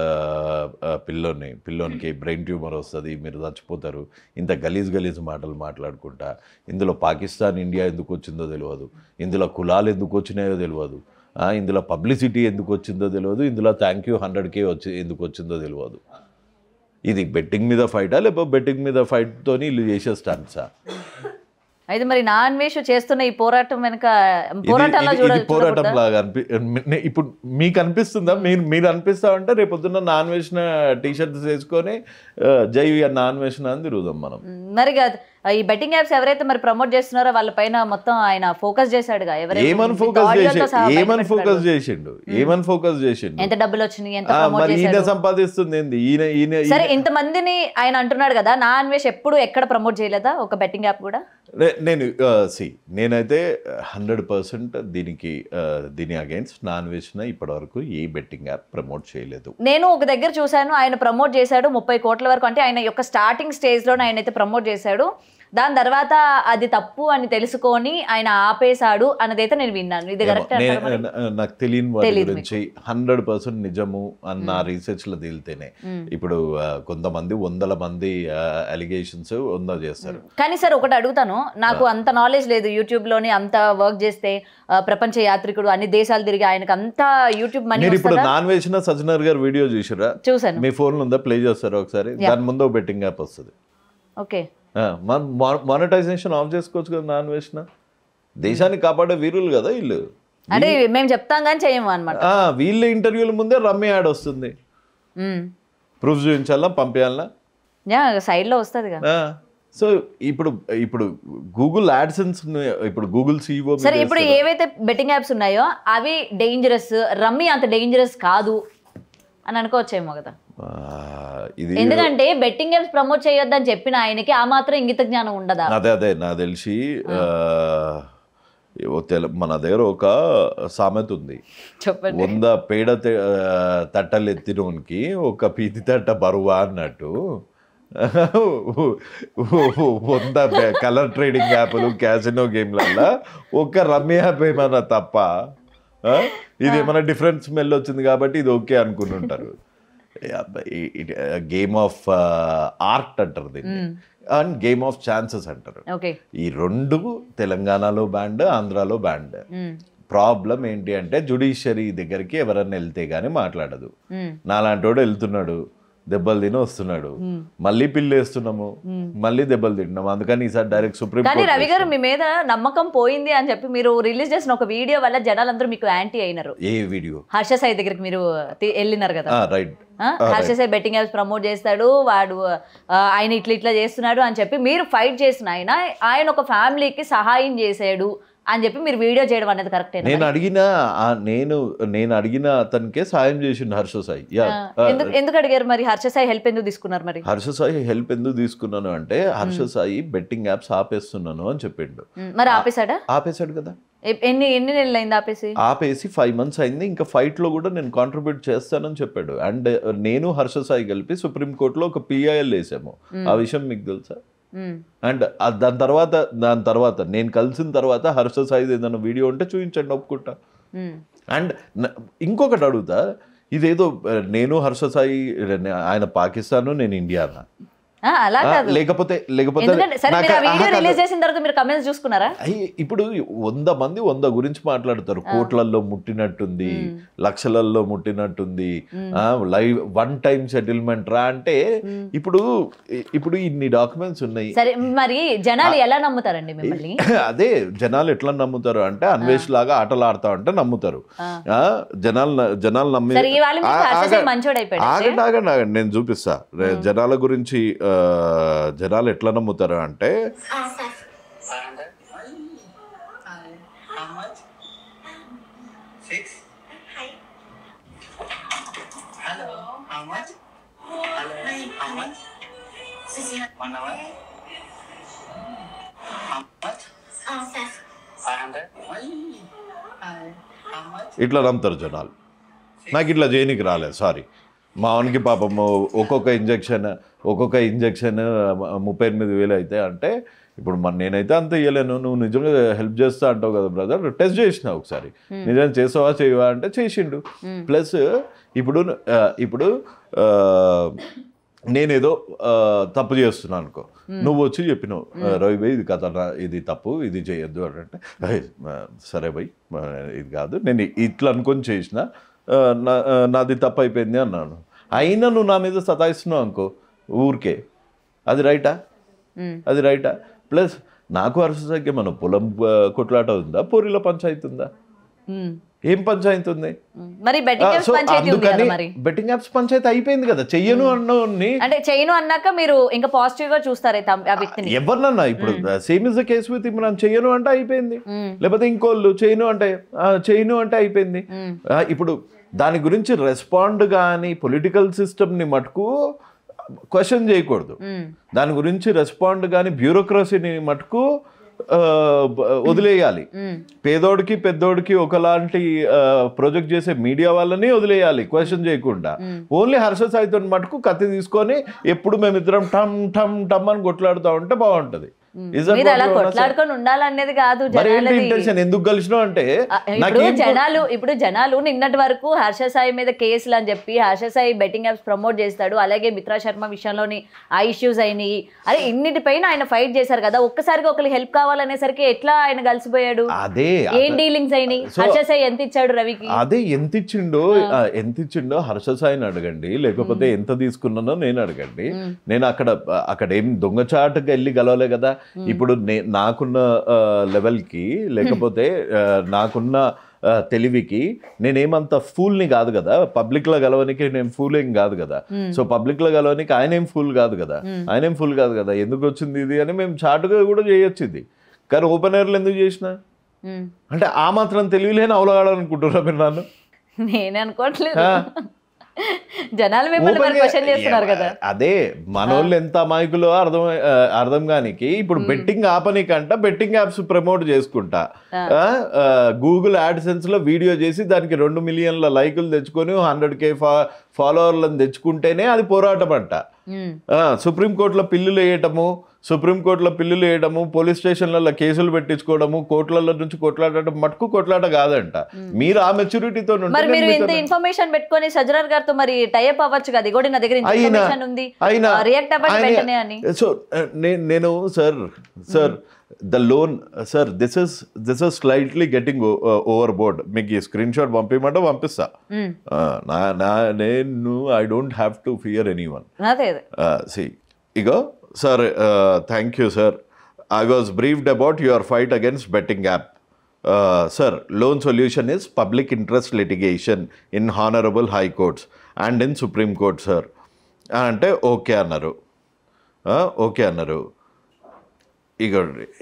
Speaker 2: పిల్లోనికి బ్రెయిన్ ట్యూమర్ వస్తుంది, మీరు చచ్చిపోతారు, ఇంత గలీజ్ మాటలు మాట్లాడుకుంటా. ఇందులో పాకిస్తాన్ ఇండియా ఎందుకు వచ్చిందో తెలియదు, ఇందులో కులాలు ఎందుకు వచ్చినాయో తెలియదు, ఇందులో పబ్లిసిటీ ఎందుకు వచ్చిందో తెలియదు, ఇందులో థ్యాంక్ యూ 100K ఎందుకు వచ్చిందో తెలియదు. ఇది బెట్టింగ్ మీద ఫైటా లేకపోతే బెట్టింగ్ మీద ఫైట్తో వీళ్ళు చేసే స్టంట్సా?
Speaker 1: అయితే మరి నా అన్వేష చేస్తున్న ఈ పోరాటం వెనక
Speaker 2: పోరాటం లాగా ఇప్పుడు మీకు అనిపిస్తుందా? మీరు అనిపిస్తామంటే రేపొద్దున్న నాన్ వేసిన టీషర్ట్స్ వేసుకొని జై నాన్ వేసిన అని తిరుగుదాం మనం.
Speaker 1: మరి కాదు, ఈ బెట్టింగ్ యాప్స్ ఎవరైతే మరి ప్రమోట్ చేస్తున్నారో వాళ్ళ పైన మొత్తం ఆయన ఫోకస్ చేశాడుగా.
Speaker 2: ఏమని ఫోకస్ చేసిండు?
Speaker 1: ఎంత డబ్బులు వచ్చినాయి, ఎంత ప్రమోట్ చేశాడు,
Speaker 2: సంపాదిస్తుంది ఏంది ఈయన?
Speaker 1: సరే ఇంతమందిని ఆయన అంటున్నాడు కదా, నా అన్వేష్ ఎప్పుడు ఎక్కడ ప్రమోట్ చేయలేదా ఒక బెట్టింగ్ యాప్ కూడా?
Speaker 2: నేనైతే 100% దీని అగైన్స్ నాన్ వేసిన ఇప్పటివరకు ఏ బెట్టింగ్ యాప్ ప్రమోట్ చేయలేదు.
Speaker 1: నేను ఒక దగ్గర చూశాను, ఆయన ప్రమోట్ చేశాడు 30 కోట్ల వరకు. అంటే ఆయన యొక్క స్టార్టింగ్ స్టేజ్లోనే ఆయన అయితే ప్రమోట్ చేశాడు. దాని తర్వాత అది తప్పు అని తెలుసుకొని ఆయన ఆపేశాడు అన్నదైతే నేను విన్నాను. ఇది కరెక్ట్?
Speaker 2: నాకు తెలియని వాటి గురించి 100% నిజము అన్న రీసెర్చ్ లో తేలితేనే. ఇప్పుడు కొంతమంది 100 మంది అలిగేషన్స్ చేస్తారు.
Speaker 1: కానీ సార్ ఒకటి అడుగుతాను, నాకు అంత నాలెడ్జ్ లేదు. యూట్యూబ్ లోని అంత వర్క్ చేస్తే ప్రపంచ యాత్రికుడు అన్ని దేశాలు తిరిగి ఆయనకు అంతా యూట్యూబ్ మనీ.
Speaker 2: ఇప్పుడు నాన్ వేసిన సజ్జనర్ గారు వీడియో చూసారా?
Speaker 1: చూసాను.
Speaker 2: మీ ఫోన్ లో ఉందా? ప్లే చేస్తారా ఒకసారి? దాని ముందు బెట్టింగ్ యాప్ వస్తుంది.
Speaker 1: ఓకే,
Speaker 2: మానిటైజేషన్ ఆఫ్ చేసుకోవచ్చు కదా నాన్ వేసిన. దేశాన్ని కాపాడే వీరులు కదా వీళ్ళు.
Speaker 1: అంటే మేము చెప్తాం కానీ చేయము అన్నమాట.
Speaker 2: వీళ్ళ ఇంటర్వ్యూల ముందే రమ్మి యాడ్ వస్తుంది. ప్రూఫ్ చూపించాలా, పంపించాలా,
Speaker 1: సైడ్ లో వస్తుంది కదా.
Speaker 2: సో ఇప్పుడు గూగుల్ యాడ్సెన్స్, ఇప్పుడు గూగుల్ CEO.
Speaker 1: సరే ఇప్పుడు ఏవైతే బెట్టింగ్ యాప్స్ ఉన్నాయో అవి డేంజరస్, రమ్మీ అంత డేంజరస్ కాదు అని అనుకోవచ్చేమో కదా. ఎందుకంటే బెట్టింగ్ యాప్స్ ప్రమోట్ చేయొద్దని చెప్పిన ఆయనకి ఆ మాత్రం ఇంగిత జ్ఞానం ఉండదా?
Speaker 2: అదే నాకు తెలిసి మన దగ్గర ఒక సామెత ఉంది, 100 పేడ తట్టలు ఎత్తినోనికి ఒక పీతి తట్ట బరువా అన్నట్టు. 100 కలర్ ట్రేడింగ్ యాప్లు, క్యాసినో గేమ్లల్లో ఒక రమ్మీ యాప్ ఏమన్నా తప్ప, ఇది ఏమైనా డిఫరెంట్ స్మెల్ వచ్చింది కాబట్టి ఇది ఓకే అనుకుని ఉంటారు. గేమ్ ఆఫ్ ఆర్ట్ అంటారు దీన్ని, అండ్ గేమ్ ఆఫ్ ఛాన్సెస్ అంటారు. ఈ 2 తెలంగాణలో బ్యాండ్, ఆంధ్రాలో బ్యాండ్. ప్రాబ్లం ఏంటి అంటే జుడిషియరీ దగ్గరికి ఎవరన్నా వెళ్తే గానీ మాట్లాడదు. నాలాంటి వాడు వెళ్తున్నాడు, దెబ్బలు తిని వస్తున్నాడు, మళ్ళీ పిల్లి వేస్తున్నాము, మళ్ళీ దెబ్బలు తింటున్నాము. అందుకని ఈసారి డైరెక్ట్ సుప్రీం.
Speaker 1: కానీ రవి గారు మీ మీద నమ్మకం పోయింది అని చెప్పి మీరు రిలీజ్ చేసిన ఒక వీడియో వల్ల జనాలందరూ మీకు యాంటీ అయినారు.
Speaker 2: ఏ వీడియో?
Speaker 1: హర్ష సాయి దగ్గరికి మీరు వెళ్ళినారు కదా.
Speaker 2: Right.
Speaker 1: Harsha Sai betting apps promote చేస్తాడు, వాడు ఆయన ఇట్లా చేస్తున్నాడు అని చెప్పి మీరు ఫైట్ చేసిన ఆయన ఒక ఫ్యామిలీకి సహాయం చేశాడు అని చెప్పి మీరు వీడియో చేయడం అనేది కరెక్టే?
Speaker 2: నేను అడిగిన అతనికే సాయం చేసిండు హర్ష సాయి.
Speaker 1: ఎందుకు అడిగారు మరి? హర్ష సాయి హెల్ప్ ఎందుకు తీసుకున్నారు మరి?
Speaker 2: హర్ష సాయి హెల్ప్ ఎందుకు తీసుకున్నాను అంటే హర్ష సాయి బెట్టింగ్ యాప్స్ ఆపేస్తున్నాను అని చెప్పిండు.
Speaker 1: మరి ఆపేశాడా?
Speaker 2: ఆపేశాడు కదా.
Speaker 1: ఎన్ని నెలలు అయింది
Speaker 2: ఆపేసి 5 months అయింది. ఇంకా ఫైట్ లో కూడా నేను కాంట్రిబ్యూట్ చేస్తానని చెప్పాడు. అండ్ నేను హర్ష సాయి కలిపి సుప్రీంకోర్టులో ఒక PIL వేసాము. ఆ విషయం మీకు తెలుసా? అండ్ దాని తర్వాత నేను కలిసిన తర్వాత హర్ష సాయి ఏదైనా వీడియో ఉంటే చూపించండి, ఒప్పుకుంటా. అండ్ ఇంకొకటి అడుగుతా, ఇదేదో నేను హర్ష సాయి ఆయన పాకిస్తాను నేను ఇండియానా?
Speaker 1: అలా కాదు.
Speaker 2: లేకపోతే
Speaker 1: ఎందుకంటే సరే మీరు ఆ వీడియో రిలీజ్ చేసిన తర్వాత మీరు కమెంట్స్ చూసుకున్నారా?
Speaker 2: ఇప్పుడు 100 మంది 100 గురించి మాట్లాడతారు. కోట్లల్లో ముట్టినట్టుంది, లక్షలల్లో ముట్టినట్టుంది, లైవ్ 1 టైం సెటిల్మెంట్ రా అంటే ఇప్పుడు ఇన్ని డాక్యుమెంట్స్ ఉన్నాయి.
Speaker 1: సరే మరి జనాలు ఎలా నమ్ముతారండి మిమ్మల్ని?
Speaker 2: అదే జనాలు ఎట్లా నమ్ముతారు అంటే అన్వేష్ లాగా ఆటలు ఆడతా ఉంటే నమ్ముతారు. జనాలు నమ్మి ఆగండి నేను చూపిస్తా. జనాల గురించి జనాలు ఎట్లా నమ్ముతారు అంటే ఇట్లా నమ్ముతారు జనాలు. నాకు ఇట్లా చేయనికి రాలేదు, సారీ. మా వానికి పాపం ఒక్కొక్క ఇంజక్షన్ 38,000 అయితే అంటే ఇప్పుడు నేనైతే అంత ఇవ్వలేను. నువ్వు నిజంగా హెల్ప్ చేస్తా అంటావు కదా బ్రదర్, టెస్ట్ చేసినా ఒకసారి, నిజంగా చేసావా చేయవా అంటే చేసిండు. ప్లస్ ఇప్పుడు నేనేదో తప్పు చేస్తున్నాను అనుకో, నువ్వు వచ్చి చెప్పినావు రవి భయ్ ఇది కథ, ఇది తప్పు, ఇది చేయొద్దు అంటే సరే భయ్ ఇది కాదు, నేను ఇట్లా అనుకొని చేసిన, నాది తప్పు అయిపోయింది అన్నాను. అయినా నువ్వు నా మీద సతాయిస్తున్నావు అనుకో ఊరికే, అది రైటా? ప్లస్ నాకు హర్షకి మన పొలం కొట్లాట ఉందా, పూరిలో పంచాయతీ ఉందా? ఏం పంచాయతీ ఉంది? బెట్టింగ్ యాప్స్ పంచాయతీ అయిపోయింది కదా. చెయ్యను అంటే
Speaker 1: చెయ్యను అన్నాక మీరు ఇంకా పాజిటివ్ గా చూస్తారైతే ఆ వ్యక్తిని.
Speaker 2: ఎవరినన్నా ఇప్పుడు same is the case with Imran. చెయ్యను అంటే అయిపోయింది, లేకపోతే ఇంకోళ్ళు చేయను అంటే అయిపోయింది. ఇప్పుడు దాని గురించి రెస్పాండ్ కానీ పొలిటికల్ సిస్టమ్ని మటుకు క్వశ్చన్ చేయకూడదు. దాని గురించి రెస్పాండ్ కానీ బ్యూరోక్రసీని మటుకు వదిలేయాలి. పేదోడికి పెద్దోడికి ఒకలాంటి ప్రొజెక్ట్ చేసే మీడియా వాళ్ళని వదిలేయాలి క్వశ్చన్ చేయకుండా. ఓన్లీ హర్ష సాయితో మటుకు కత్తి తీసుకొని ఎప్పుడు మేమిద్దరం టమ్ టమ్ టమ్ అని కొట్లాడుతూ ఉంటే బాగుంటది.
Speaker 1: కొట్లాడుకొని ఉండాలనేది కాదు.
Speaker 2: ఎందుకు కలిసినావు అంటే
Speaker 1: ఇప్పుడు జనాలు నిన్నటి వరకు హర్ష సాయి మీద కేసులు అని చెప్పి Harsha Sai betting apps promote చేస్తాడు, అలాగే మిత్రా శర్మ విషయంలోని ఆ ఇష్యూస్ అయినాయి, అదే ఇన్నిటిపైన ఆయన ఫైట్ చేశారు కదా. ఒక్కసారిగా ఒకరికి హెల్ప్ కావాలనేసరికి ఎట్లా ఆయన కలిసిపోయాడు?
Speaker 2: అదే
Speaker 1: ఏం డీలింగ్స్ అయినాయి? హర్ష సాయి ఎంత ఇచ్చాడు రవికి?
Speaker 2: అదే ఎంత ఇచ్చిండో హర్ష సాయిని అడగండి, లేకపోతే ఎంత తీసుకున్నానో నేను అడగండి. నేను అక్కడ ఏం దొంగచాటుగా వెళ్ళి గలవలే కదా. ఇప్పుడు నాకున్న లెవెల్కి లేకపోతే నాకున్న తెలివికి నేనేమంత ఫూల్ని కాదు కదా. పబ్లిక్లో గెలవనికి నేను ఫూల్ ఏం కాదు కదా. సో పబ్లిక్లో గెలవనికి ఆయన ఏం ఫూల్ కాదు కదా. ఎందుకు వచ్చింది ఇది అని మేము చాటుగా కూడా చేయొచ్చు ఇది. కానీ ఓపెన్ ఎయిర్లో ఎందుకు చేసిన అంటే ఆ మాత్రం తెలివిలేని అవలగాడనుకుంటున్నా మీరు నన్ను?
Speaker 1: నేనే అనుకోవట్లేదు, జనాలు మిమ్మల్ని క్వశ్చన్ చేస్తున్నారు కదా.
Speaker 2: అదే మనోళ్ళు ఎంత అమాయకులో అర్థం కానికి. ఇప్పుడు బెట్టింగ్ ఆపనికంట బెట్టింగ్ యాప్స్ ప్రమోట్ చేసుకుంటా, గూగుల్ యాడ్సెన్స్ లో వీడియో చేసి దానికి 2 మిలియన్ల లైకులు తెచ్చుకొని 100K ఫాలోవర్లను తెచ్చుకుంటేనే అది పోరాటం అంట. సుప్రీంకోర్టులో పిల్లులు వేయడము, పోలీస్ స్టేషన్లలో కేసులు పెట్టించుకోవడము, కోర్టులలో నుంచి కొట్లాడటం మటుకు కొట్లాట కాదంట. మీరు ఆ మెచ్యూరిటీతో
Speaker 1: ఇన్ఫర్మేషన్ పెట్టుకొని సజ్జనర్ గారితో మరి టైఅప్ అవ్వచ్చు కదా. ఇగోడి నా దగ్గర ఇన్ఫర్మేషన్ ఉంది, రియాక్ట్ అవ్వండి వెంటనే అని.
Speaker 2: సో నేను sir the loan sir this is slightly getting overboard. మీకు స్క్రీన్ షాట్ పంపిస్తా. నేను I don't have to fear anyone. See ego sir, thank you sir. I was briefed about your fight against betting app. Sir, loan solution is public interest litigation in honorable high courts and in Supreme Court sir. అంటే ఓకే అన్నారు.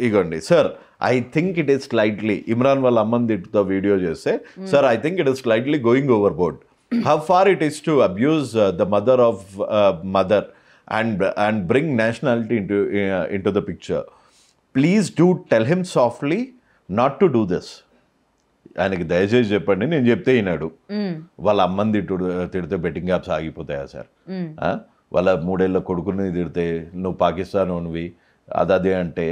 Speaker 2: ఇగోండి sir, I think it is slightly Imran వాళ్ళ అమ్మని తిట్టుతో వీడియో చేస్తే sir I think it is slightly going over board. How far it is to abuse the mother of mother and bring nationality into the picture. Please do tell him softly not to do this. ఆయనకి దయచేసి చెప్పండి, నేను చెప్తే ఈనాడు. వాళ్ళ అమ్మని తిడితే బెట్టింగ్ యాప్స్ ఆగిపోతాయా సార్? వాళ్ళ 3 ఏళ్ళ కొడుకుని తిడితే నువ్వు పాకిస్తాన్ ఉన్నవి అదే అంటే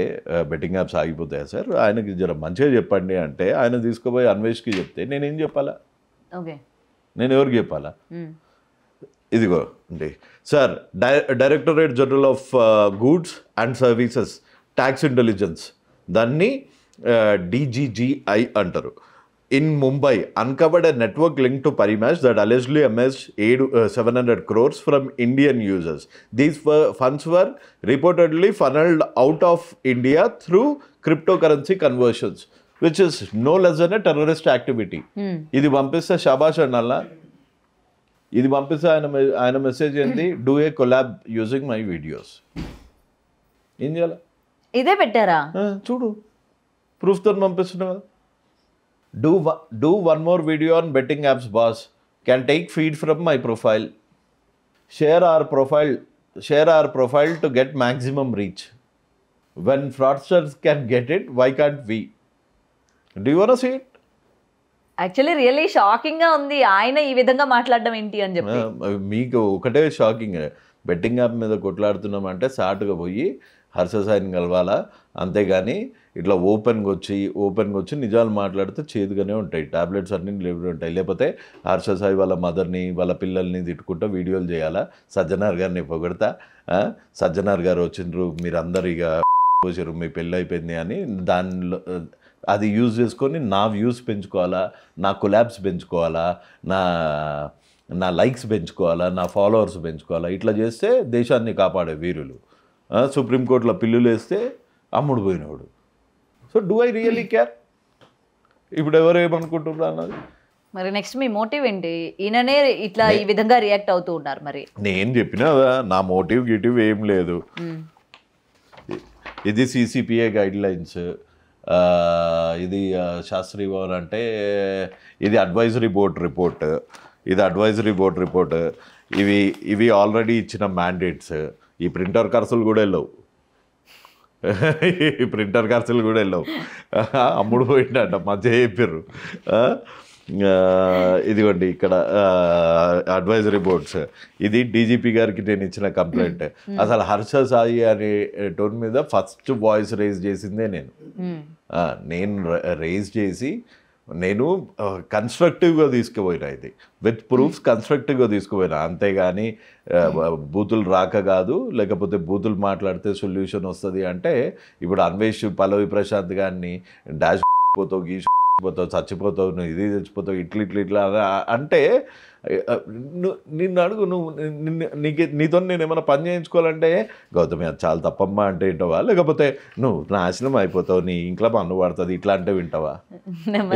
Speaker 2: బెట్టింగ్ యాప్స్ ఆగిపోతాయా సార్? ఆయనకి జర మంచిగా చెప్పండి అంటే ఆయన తీసుకుపోయి అన్వేష్కి చెప్తే నేనేం చెప్పాలా? నేను ఎవరికి చెప్పాలా? ఇదిగో అండి sir, directorate general of goods and services tax intelligence, దాన్ని DGGI అంటారు. In Mumbai uncovered a network linked to Parimash that allegedly amassed 700 crores from Indian users. These funds were reportedly funneled out of India through cryptocurrency conversions, which is no less than a terrorist activity. ఇది పంపిస్తే షాబాష్ అనాలా? ఇది పంపిస్తే ఆయన మెసేజ్ ఏంది? Do a collab using my videos. ఏం చేయాలి?
Speaker 1: ఇదే పెట్టారా?
Speaker 2: చూడు, ప్రూఫ్తో పంపిస్తున్నా కదా. Do one more video on betting apps, boss. Can take feed from my profile. Share our profile to get maximum reach. When fraudsters can get it, why can't we? Do you want to see it?
Speaker 1: Actually really shocking గా ఉంది ఆయన ఈ విధంగా మాట్లాడడం ఏంటి అని చెప్పి.
Speaker 2: మీకు ఒకటే షాకింగ్, బెట్టింగ్ యాప్ మీద కొట్లాడుతున్నామంటే సాటుగా పోయి హర్ష సాయిని కలవాలా, అంతేగాని ఇట్లా ఓపెన్గా వచ్చి నిజాలు మాట్లాడితే చేదుగానే ఉంటాయి, టాబ్లెట్స్ అన్నీ ఉంటాయి. లేకపోతే హర్ష సాయి వాళ్ళ మదర్ని వాళ్ళ పిల్లల్ని తిట్టుకుంటూ వీడియోలు చేయాలా, సజ్జనార్ గారిని పొగడతా, సజ్జనార్ గారు వచ్చిండ్రు మీరందరూ ఇక వచ్చారు మీ పెళ్ళి అయిపోయింది అని, దానిలో అది యూజ్ చేసుకొని నా వ్యూస్ పెంచుకోవాలా, నా కొలాబ్స్ పెంచుకోవాలా, నా లైక్స్ పెంచుకోవాలా, నా ఫాలోవర్స్ పెంచుకోవాలా. ఇట్లా చేస్తే దేశాన్ని కాపాడే వీరులు. సుప్రీంకోర్టులో పిల్లులు వేస్తే అమ్ముడు పోయినవాడు. So do I really care? ఇప్పుడు ఎవరు ఏమనుకుంటున్నారు అన్నది.
Speaker 1: మరి నెక్స్ట్ మీ మోటివ్ ఏంటి? ఈయననే ఇట్లా ఈ విధంగా రియాక్ట్ అవుతూ ఉన్నారు. మరి నేను
Speaker 2: చెప్పినా నా మోటివ్ ఏం లేదు. ఇది CCPA గైడ్ లైన్స్, ఇది శాస్త్రీ భవన్ అంటే ఇది అడ్వైజరీ బోర్డ్ రిపోర్ట్, ఇవి ఆల్రెడీ ఇచ్చిన మ్యాండేట్స్. ఈ ప్రింటర్ ఖర్చులు కూడా వెళ్ళవు, అమ్ముడు పోయిందట మధ్య చెప్పారు. ఇదిగోండి ఇక్కడ అడ్వైజరీ బోర్డ్స్, ఇది DGP గారికి నేను ఇచ్చిన కంప్లైంట్. అసలు హర్ష సాయి అనే టోన్ మీద ఫస్ట్ వాయిస్ రేజ్ చేసిందే నేను రేజ్ చేసి నేను కన్స్ట్రక్టివ్గా తీసుకుపోయినా, ఇది విత్ ప్రూఫ్స్ కన్స్ట్రక్టివ్గా తీసుకుపోయినా, అంతేగాని బూతులు రాక కాదు. లేకపోతే బూతులు మాట్లాడితే సొల్యూషన్ వస్తుంది అంటే ఇప్పుడు అన్వేష్ పల్లవి ప్రశాంత్ గారిని డాష్ పోతావు, పోతావు, చచ్చిపోతావు, నువ్వు ఇది చచ్చిపోతావు, ఇట్లా అంటే నిన్ను అడుగు, నువ్వు నీతో నేను ఏమైనా పని చేయించుకోవాలంటే గౌతమి అది చాలా తప్పమ్మా అంటే వింటావా? లేకపోతే నువ్వు నాశనం అయిపోతావు, నీ ఇంట్లో పన్ను పడుతుంది ఇట్లా అంటే వింటావా?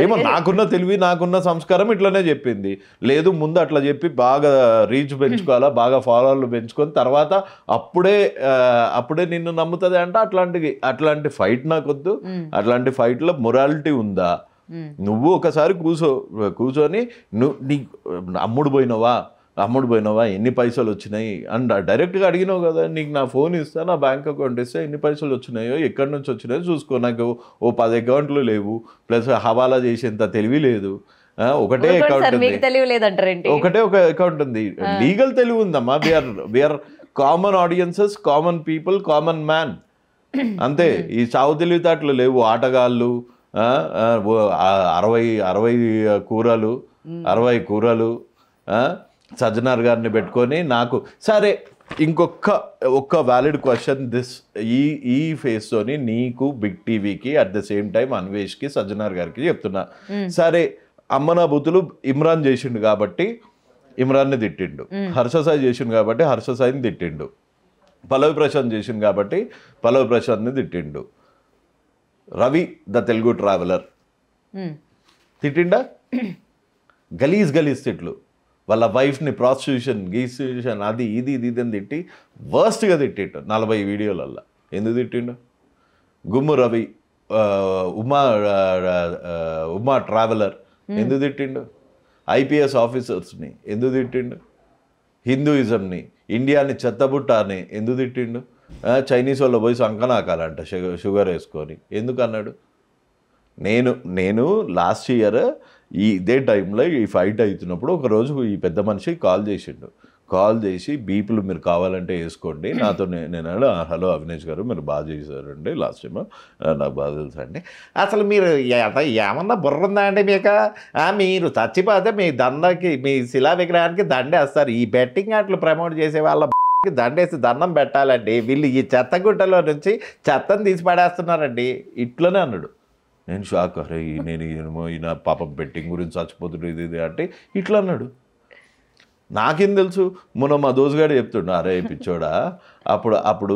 Speaker 2: ఏమో నాకున్న తెలివి నాకున్న సంస్కారం ఇట్లనే చెప్పింది. లేదు ముందు అట్లా చెప్పి బాగా రీచ్ పెంచుకోవాలా, బాగా ఫాలోవర్లు పెంచుకొని తర్వాత అప్పుడే నిన్ను నమ్ముతుంది అంటే అట్లాంటి ఫైట్ నాకొద్దు. అట్లాంటి ఫైట్లో మొరాలిటీ ఉందా? నువ్వు ఒకసారి కూర్చొని నీ అమ్ముడు పోయినావా, ఎన్ని పైసలు వచ్చినాయి అని డైరెక్ట్గా అడిగినావు కదా. నీకు నా ఫోన్ ఇస్తా, నా బ్యాంక్ అకౌంట్ ఇస్తే ఎన్ని పైసలు వచ్చినాయో, ఎక్కడి నుంచి వచ్చినాయో చూసుకో. నాకు 10 అకౌంట్లు లేవు, ప్లస్ హవాలా చేసేంత తెలివి లేదు. ఒకటే అకౌంట్ ఉంది, ఒక అకౌంట్ ఉంది. లీగల్ తెలివి ఉందమ్మా. We are common audiences, common people, common man, అంతే. ఈ చావు తెలివితేటలు లేవు. ఆటగాళ్ళు 60 కూరలు సజ్జనార్ గారిని పెట్టుకొని నాకు సరే. ఒక్క వ్యాలిడ్ క్వశ్చన్ ఈ ఫేస్తోని నీకు, బిగ్ టీవీకి, అట్ ద సేమ్ టైం అన్వేష్కి, సజ్జనార్ గారికి చెప్తున్నా. సరే అమ్మనా బూతులు ఇమ్రాన్ చేసిండు కాబట్టి ఇమ్రాన్ని తిట్టిండు, హర్ష సాయి చేసిండు కాబట్టి హర్ష సాయిని తిట్టిండు, పల్లవి ప్రశాంత్ చేసిండు కాబట్టి పల్లవి ప్రశాంత్ని తిట్టిండు, రవి ద తెలుగు ట్రావెలర్ తిట్టిండా? గలీజ్ తిట్లు. వాళ్ళ వైఫ్ని ప్రాస్టిట్యూషన్ అది ఇది అని తిట్టి వర్స్ట్గా తిట్టిండు 40 వీడియోలల్లో. ఎందుకు తిట్టిండు? గుమ్ము రవి ఉమా ట్రావెలర్ ఎందుకు తిట్టిండు? IPS ఆఫీసర్స్ని ఎందుకు తిట్టిండు? హిందూయిజంని, ఇండియాని చెత్తబుట్ట అని ఎందుకు తిట్టిండు? చైనీస్ వాళ్ళు పోయి సంకనాకాలంట షుగర్ వేసుకొని ఎందుకు అన్నాడు? నేను లాస్ట్ ఇయర్ ఇదే టైంలో ఈ ఫైట్ అవుతున్నప్పుడు ఒకరోజు ఈ పెద్ద మనిషి కాల్ చేసిండు. కాల్ చేసి బీపులు మీరు కావాలంటే వేసుకోండి నాతో నేను హలో అవినేష్ గారు మీరు బాగా చేశారండి లాస్ట్ టైం నాకు బాగా తెలుసు అండి అసలు మీరు ఏమన్నా బుర్ర ఉందా అండి మీకు మీరు చచ్చిపోతే మీ దండకి మీ శిలా విగ్రహానికి దండేస్తారు ఈ బెట్టింగ్ అట్లు ప్రమోట్ చేసే వాళ్ళ దండేసి దండం పెట్టాలండి వీళ్ళు ఈ చెత్తగుట్టలో నుంచి చెత్తను తీసి పడేస్తున్నారండి ఇట్లనే అన్నాడు. నేను షాక్ అరే నేను ఈయన పాపం బెట్టింగ్ గురించి చచ్చిపోతుండే ఇది అంటే ఇట్లా అన్నాడు. నాకేం తెలుసు మొన్న మా దోసుగాడు చెప్తుండే అరే పిచ్చోడా అప్పుడు అప్పుడు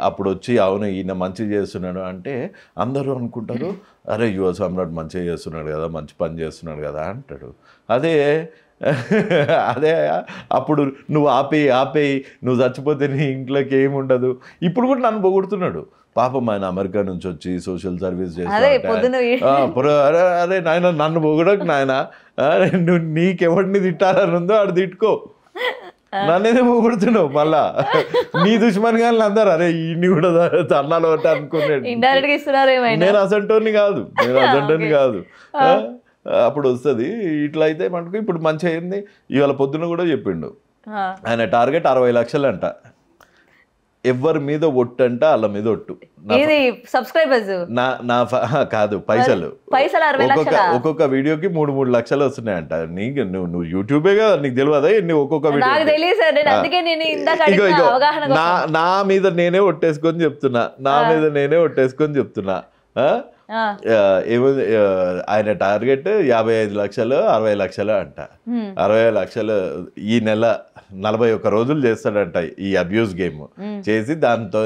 Speaker 2: అప్పుడు వచ్చి అవును ఈయన మంచి చేస్తున్నాడు అంటే అందరూ అనుకుంటారు అరే యువ సమ్రాట్ మంచిగా చేస్తున్నాడు కదా మంచి పని చేస్తున్నాడు కదా అంటాడు. అదే అదే అప్పుడు నువ్వు ఆపేయి నువ్వు చచ్చిపోతే నీ ఇంట్లోకి ఏముండదు. ఇప్పుడు కూడా నన్ను పొగుడుతున్నాడు. పాపం ఆయన అమెరికా నుంచి వచ్చి సోషల్ సర్వీస్ చేస్తా అరే నాయన నన్ను పొగడకు నాయన నువ్వు నీకెవడిని తిట్టాలని ఉందో ఆడు తిట్టుకో నన్నేదే పొగుడుతున్నావు మళ్ళా నీ దుష్మన్ గాని అందరు అరే ఇన్ని కూడా తన్నాలు ఒకటి అనుకున్నాడు. నేను అసంటోని కాదు అప్పుడు వస్తుంది ఇట్లా అయితే మనకు ఇప్పుడు మంచి అయింది. ఇవాళ పొద్దున కూడా చెప్పిండు ఆయన టార్గెట్ 60 లక్షలు అంట. ఎవరి మీద ఒట్టు అంట వాళ్ళ మీద ఒట్టు కాదు పైసలు ఒక్కొక్క వీడియోకి 3 లక్షలు వస్తున్నాయంట. నీకు నువ్వు యూట్యూబే కదా నీకు తెలియదా ఎన్ని ఒక్కొక్క నా మీద నేనే ఒట్టేసుకొని చెప్తున్నా ఆయన టార్గెట్ 55 లక్షలు 60 లక్షలు అంట. 60 లక్షలు ఈ నెల 41 రోజులు చేస్తాడంట ఈ అబ్యూస్ గేమ్ చేసి దాంతో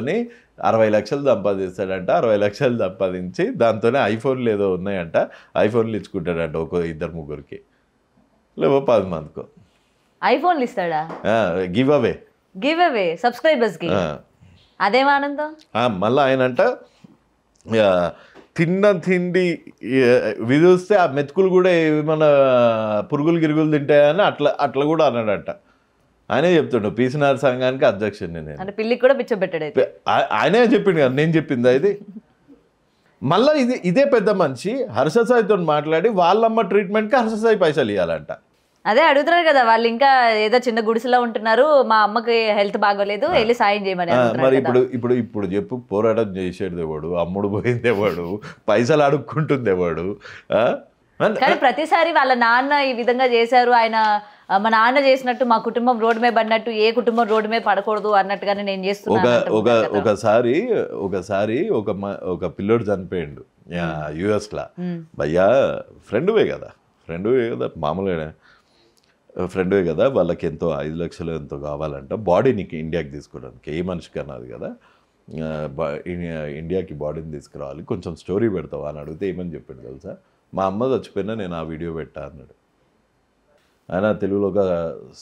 Speaker 2: 60 లక్షలు సంపాదిస్తాడంట. 60 లక్షలు సంపాదించి దాంతోనే ఐఫోన్లు ఏదో ఉన్నాయంట ఐఫోన్లు ఇచ్చుకుంటాడంట ఒక 2-3 లేవో 10 మందికో
Speaker 1: ఐఫోన్లు ఇస్తాడా
Speaker 2: గివ్ అవే
Speaker 1: సబ్స్క్రైబర్స్ కి అదేం ఆనందం.
Speaker 2: మళ్ళీ ఆయనంట తిండి విధిస్తే ఆ మెతుకులు కూడా ఏమన్నా పురుగులు గిరుగులు తింటాయని అట్లా కూడా అన్నాడంట. ఆయనే చెప్తుండు పీసీఆర్ సంఘానికి అధ్యక్షుడిని నేను
Speaker 1: పిల్లికి కూడా పిచ్చబెట్టాడు
Speaker 2: ఆయనే చెప్పిండు కదా నేను చెప్పిందా ఇది. మళ్ళీ ఇదే పెద్ద మనిషి హర్ష సాయితో మాట్లాడి వాళ్ళమ్మ ట్రీట్మెంట్కి హర్ష సాయి పైసలు ఇవ్వాలంట.
Speaker 1: అదే అడుగుతున్నారు కదా వాళ్ళు ఇంకా ఏదో చిన్న గుడిసెలో ఉంటున్నారు మా అమ్మకి హెల్త్ బాగోలేదు వెళ్ళి సాయం చేయమని.
Speaker 2: మరి ఇప్పుడు చెప్పు పోరాటం చేసేది ఎవడు అమ్ముడు పోయింది ఎవడు పైసలు అడుక్కుంటుంది ఎవడు.
Speaker 1: కానీ ప్రతిసారి వాళ్ళ నాన్న ఈ విధంగా చేశారు ఆయన మా నాన్న చేసినట్టు మా కుటుంబం రోడ్డు మీద పడినట్టు ఏ కుటుంబం రోడ్డు మీద పడకూడదు అన్నట్టుగానే నేను చేస్తున్నాను.
Speaker 2: ఒకసారి ఒక పిల్లోడు చనిపోయిండు యుఎస్లా భయ్యా ఫ్రెండ్వే కదా మామూలుగా ఫ్రెండ్వే కదా వాళ్ళకి ఎంతో 5 లక్షలు ఎంతో కావాలంట బాడీని ఇండియాకి తీసుకోవడానికి ఏ మనిషికి అన్నది కదా ఇండియాకి బాడీని తీసుకురావాలి కొంచెం స్టోరీ పెడతావా అని అడిగితే ఏమని చెప్పాడు తెలుసా మా అమ్మ చచ్చిపోయినా నేను ఆ వీడియో పెట్టా అన్నాడు. ఆయన తెలుగులో ఒక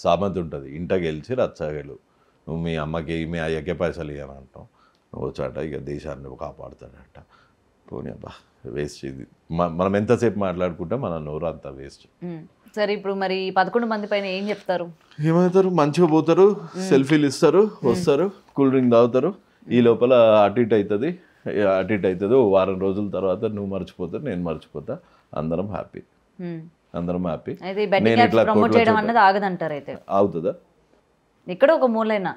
Speaker 2: సామెత ఉంటుంది ఇంట గెలిచి రచ్చగలు నువ్వు మీ అమ్మకి మీ అయ్యకే పైసలు ఇవ్వని అంటాం నువ్వు వచ్చాట ఇక దేశాన్ని కాపాడుతాడంట. పోనీ అబ్బా వేస్ట్ ఇది మనం ఎంతసేపు మాట్లాడుకుంటే మన నోరు అంత వేస్ట్.
Speaker 1: సరే ఇప్పుడు మరి 11 మంది పైన ఏం చెప్తారు
Speaker 2: ఏమవుతారు మంచిగా పోతారు సెల్ఫీలు ఇస్తారు వస్తారు కూల్ డ్రింక్ తాగుతారు ఈ లోపల అటు ఇటు అవుతుంది ఓ వారం రోజుల తర్వాత నువ్వు మర్చిపోతావు నేను మర్చిపోతా అందరం హ్యాపీ. అవుతుందా
Speaker 1: ఇక్కడ ఒక మూలైనా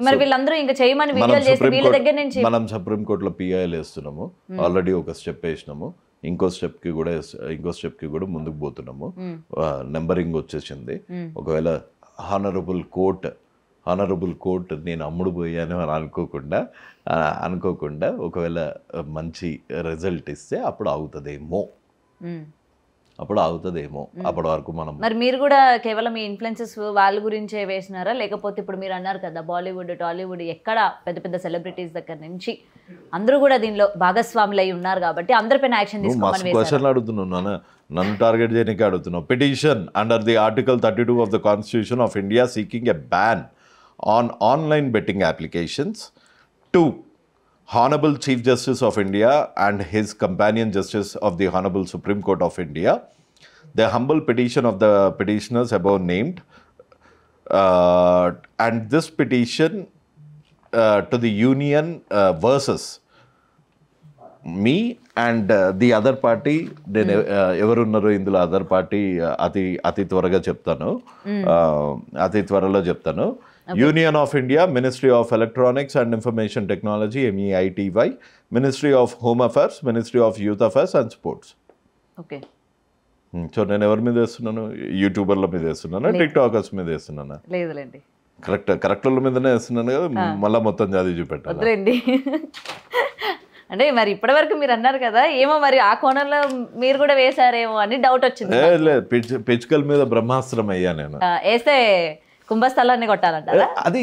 Speaker 1: మరి వీళ్ళందరూ ఇంకా చేయమని వీడియోలు చేసి వీళ్ళ దగ్గర నుంచి
Speaker 2: మనం సుప్రీంకోర్టులో పిఐఎల్ వేస్తున్నాము ఆల్రెడీ ఒక స్టెప్ వేసినాము ఇంకో స్టెప్కి కూడా ముందుకు పోతున్నాము నెంబరింగ్ వచ్చేసింది. ఒకవేళ హానరబుల్ కోర్ట్ నేను అమ్ముడు పోయాను అని అనుకోకుండా ఒకవేళ మంచి రిజల్ట్ ఇస్తే అప్పుడు అవుతుందేమో అప్పటి వరకు మనం
Speaker 1: మరి మీరు కూడా కేవలం ఈ ఇన్ఫ్లుయెన్సెస్ వాళ్ళ గురించే వేసినారా లేకపోతే ఇప్పుడు మీరు అన్నారు కదా బాలీవుడ్ టాలీవుడ్ ఎక్కడ పెద్ద పెద్ద సెలబ్రిటీస్ దగ్గర నుంచి అందరూ కూడా దీనిలో భాగస్వాములు అయి ఉన్నారు కాబట్టి అందరిపైన యాక్షన్ తీసుకోమని
Speaker 2: క్వశ్చన్ అడుగుతున్నాను నన్ను టార్గెట్ చేయడానికి అడుగుతున్నావు. Petition under the article 32 of the Constitution of India seeking a ban on online betting applications to Honorable Chief Justice of India and his companion Justice of the Honorable Supreme Court of India. The humble petition of the petitioners above named and this petition to the Union versus me and the other party, నేను ఎవరున్నారో ఇందులో అదర్ పార్టీ అతి త్వరగా చెప్తాను, అతి త్వరలో చెప్తాను. Union of India, ministry of electronics and information technology MEITY, ministry of home affairs, ministry of youth affairs and sports.
Speaker 1: Okay.
Speaker 2: So నేను ఎవరి మీద వేస్తున్నాను? యూట్యూబర్ల మీద వేస్తున్నానా, టిక్టాకర్స్ మీద వేస్తున్నానా?
Speaker 1: లేదులేండి,
Speaker 2: కరెక్ట్ వాళ్ళ మీదనే వేస్తున్నాను కదా, మళ్ళీ మొత్తం చదివి చూపెట్టాలి.
Speaker 1: వద్దులేండి. అంటే మరి ఇప్పటి వరకు మీరు అన్నారు కదా, ఏమో మరి ఆ కోణంలో మీరు కూడా వేశారేమో అని డౌట్ వచ్చింది.
Speaker 2: లేదు, పిచ్చుకల మీద బ్రహ్మాస్త్రం అయ్యా నేను.
Speaker 1: వేస్తే కుంభస్థలాన్ని కొట్టాలంటారా?
Speaker 2: అది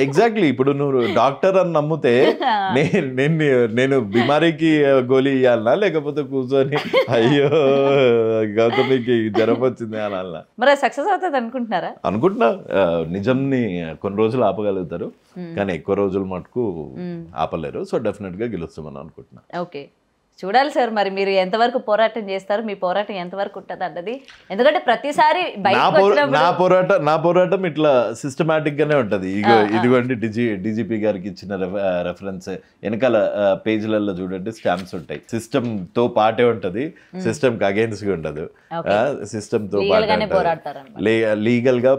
Speaker 2: ఎగ్జాక్ట్లీ. ఇప్పుడు నువ్వు డాక్టర్ అని నమ్మితే నేను బిమారీకి గోళీ ఇవ్వాలనా, లేకపోతే కూర్చొని అయ్యో గౌతమికి జ్వరం వచ్చింది అనాలనా?
Speaker 1: మరి సక్సెస్ అవుతుంది అనుకుంటున్నారా?
Speaker 2: అనుకుంటున్నా. నిజంని కొన్ని రోజులు ఆపగలుగుతారు, కానీ ఎక్కువ రోజులు మటుకు ఆపలేరు. సో డెఫినెట్గా గెలుస్తామని అనుకుంటున్నా.
Speaker 1: ఓకే, చూడాలి సార్. మరి మీరు ఎంతవరకు పోరాటం చేస్తారు, మీ పోరాటం ఎంతవరకు ఉంటుంది అన్నది. ఎందుకంటే ప్రతిసారి
Speaker 2: నా పోరాటం ఇట్లా సిస్టమేటిక్ గానే ఉంటది. ఇదిగోండి DGP గారికి ఇచ్చిన రెఫరెన్స్ వెనకాల పేజీలలో చూడండి, స్టాంప్స్ ఉంటాయి. సిస్టమ్ తో పాటే ఉంటది, సిస్టమ్ కి అగైన్స్ గా ఉండదు. సిస్టమ్ తో పాటే లీగల్ గా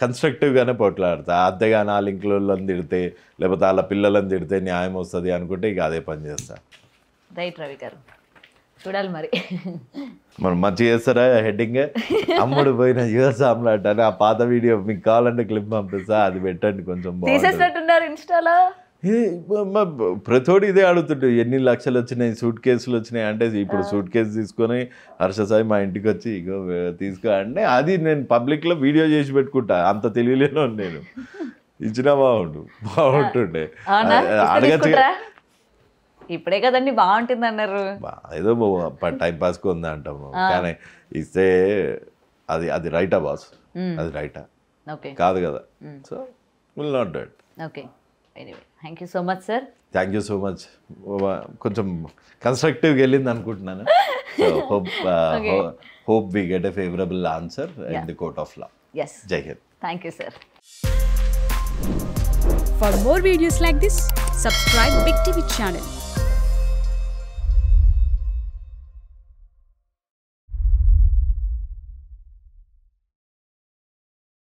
Speaker 2: కన్స్ట్రక్టివ్ గానే పోట్లాడతా. అద్దెగా నా లింకులను తిడితే, లేకపోతే వాళ్ళ పిల్లలను తిడితే న్యాయం వస్తుంది అనుకుంటే ఇక అదే పని చేస్తా.
Speaker 1: రైట్ రవి గారు, చూడాలి మరి.
Speaker 2: మనం మంచిగా చేస్తారా హెడ్డింగ్? అమ్ముడు పోయిన యుఎస్ ఆమ్లాట్ అని ఆ పాత వీడియో మీకు కావాలంటే క్లిప్ పంపిస్తా, అది పెట్టండి. కొంచెం
Speaker 1: తీసేసినట్టున్నారు ఇన్స్టాలో.
Speaker 2: ప్రతోడు ఇదే అడుగుతుంటే ఎన్ని లక్షలు వచ్చినాయి, సూట్ కేసులు వచ్చినాయి అంటే, ఇప్పుడు సూట్ కేసు తీసుకొని హర్ష సాయి మా ఇంటికి వచ్చి ఇగో తీసుకో అంటే, అది నేను పబ్లిక్లో వీడియో చేసి పెట్టుకుంటా. అంత తెలియలేను నేను. ఇచ్చినా బాగుంటుండే. అడగచ్చు,
Speaker 1: ఇప్పుడే కదండి బాగుంటుంది అన్నారు.
Speaker 2: ఏదో టైం పాస్కి ఉందా అంటాము, కానీ ఇస్తే అది రైటా బాస్? అది రైటా? కాదు కదా. So will not do it.
Speaker 1: Okay, anyway thank you so much sir.
Speaker 2: Thank you so much. కొంచెం కన్స్ట్రక్టివ్గా వెళ్ళింది అనుకుంటున్నాను. So hope we get a favorable answer in the court of law.
Speaker 1: Yes.
Speaker 2: Jai Hind.
Speaker 1: Thank you, sir.
Speaker 3: For more videos like this, subscribe Big TV channel.